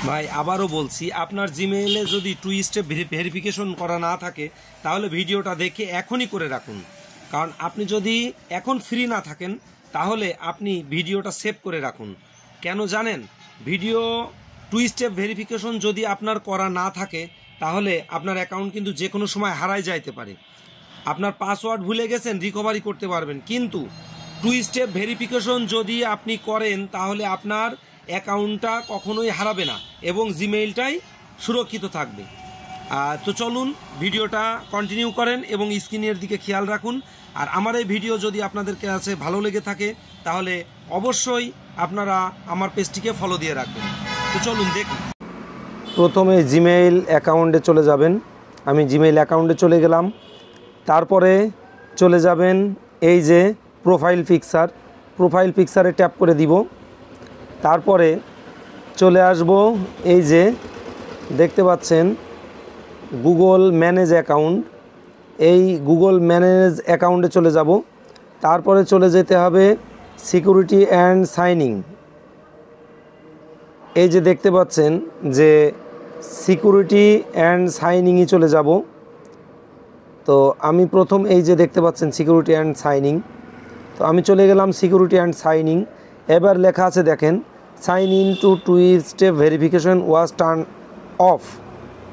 ভাই আবারও বলছি, আপনার জিমেইলে যদি 2 স্টেপ ভেরিফিকেশন করা না থাকে তাহলে ভিডিওটা দেখে এখনই করে রাখুন। কারণ আপনি যদি এখন ফ্রি না থাকেন তাহলে আপনি ভিডিওটা সেভ করে রাখুন। কেন জানেন? ভিডিও 2 স্টেপ ভেরিফিকেশন যদি আপনার করা না থাকে তাহলে আপনার অ্যাকাউন্ট কিন্তু যে কোনো সময় হারাই যাইতে পারে। আপনার পাসওয়ার্ড ভুলে গেছেন, রিকভারি করতে পারবেন, কিন্তু 2 স্টেপ ভেরিফিকেশন যদি আপনি করেন তাহলে আপনার অ্যাকাউন্টটা কখনোই হারাবে না এবং জিমেইলটাই সুরক্ষিত থাকবে। তো চলুন ভিডিওটা কন্টিনিউ করেন এবং স্ক্রিনের দিকে খেয়াল রাখুন। আর আমার এই ভিডিও যদি আপনাদের কাছে ভালো লেগে থাকে তাহলে অবশ্যই আপনারা আমার পেজটিকে ফলো দিয়ে রাখবেন। তো চলুন দেখুন। প্রথমে জিমেইল অ্যাকাউন্টে চলে যাবেন। আমি জিমেইল অ্যাকাউন্টে চলে গেলাম। তারপরে চলে যাবেন এই যে প্রোফাইল পিকচারে ট্যাপ করে দিব। তারপরে চলে আসব এই যে দেখতে পাচ্ছেন গুগল ম্যানেজ অ্যাকাউন্ট, এই গুগল ম্যানেজ অ্যাকাউন্টে চলে যাব। তারপরে চলে যেতে হবে সিকিউরিটি অ্যান্ড সাইনিং। এই যে দেখতে পাচ্ছেন যে সিকিউরিটি অ্যান্ড সাইনিংয়ে চলে যাব। তো আমি প্রথম এই যে দেখতে পাচ্ছেন সিকিউরিটি অ্যান্ড সাইনিং, তো আমি চলে গেলাম সিকিউরিটি অ্যান্ড সাইনিং। এবার লেখা আছে দেখেন, sign in to 2 step verification was turn off.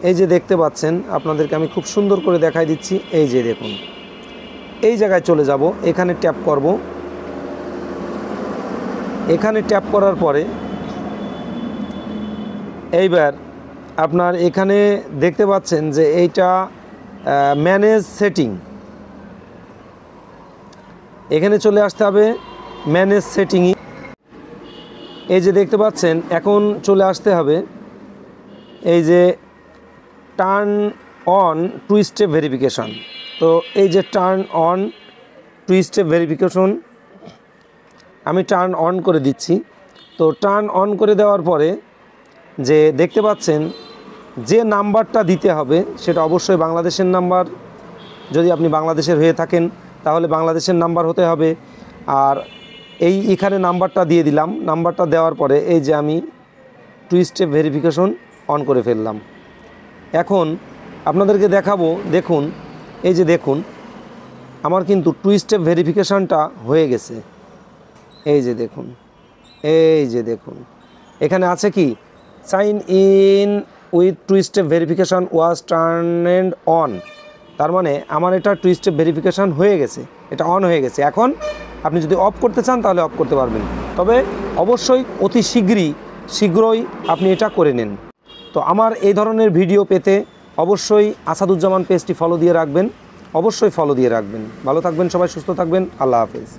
এই যে দেখতে পাচ্ছেন, আপনাদেরকে আমি খুব সুন্দর করে দেখাই দিচ্ছি। এই যে দেখুন, এই জায়গায় চলে যাব, এখানে ট্যাপ করব। এখানে ট্যাপ করার পরে এইবার আপনার এখানে দেখতে পাচ্ছেন যে এইটা ম্যানেজ সেটিং, এখানে চলে আসতে হবে ম্যানেজ সেটিংই। এই যে দেখতে পাচ্ছেন এখন চলে আসতে হবে এই যে টার্ন অন 2 স্টেপ ভেরিফিকেশন। তো এই যে টার্ন অন 2 স্টেপ ভেরিফিকেশন আমি টার্ন অন করে দিচ্ছি। তো টার্ন অন করে দেওয়ার পরে যে দেখতে পাচ্ছেন যে নাম্বারটা দিতে হবে সেটা অবশ্যই বাংলাদেশের নাম্বার। যদি আপনি বাংলাদেশের হয়ে থাকেন তাহলে বাংলাদেশের নাম্বার হতে হবে। আর এখানে নাম্বারটা দিয়ে দিলাম। নাম্বারটা দেওয়ার পরে এই যে আমি 2 স্টেপ ভেরিফিকেশন অন করে ফেললাম। এখন আপনাদেরকে দেখাবো, দেখুন এই যে দেখুন আমার কিন্তু 2 স্টেপ ভেরিফিকেশনটা হয়ে গেছে। এই যে দেখুন, এই যে দেখুন এখানে আছে কি, sign in with 2 step verification was turned on. তার মানে আমার এটা 2 স্টেপ ভেরিফিকেশন হয়ে গেছে, এটা অন হয়ে গেছে। এখন আপনি যদি অফ করতে চান তাহলে অফ করতে পারবেন, তবে অবশ্যই অতি শীঘ্রই আপনি এটা করে নেন। তো আমার এই ধরনের ভিডিও পেতে অবশ্যই আসাদুজ্জামান পেজটি ফলো দিয়ে রাখবেন, অবশ্যই ফলো দিয়ে রাখবেন। ভালো থাকবেন সবাই, সুস্থ থাকবেন। আল্লাহ হাফেজ।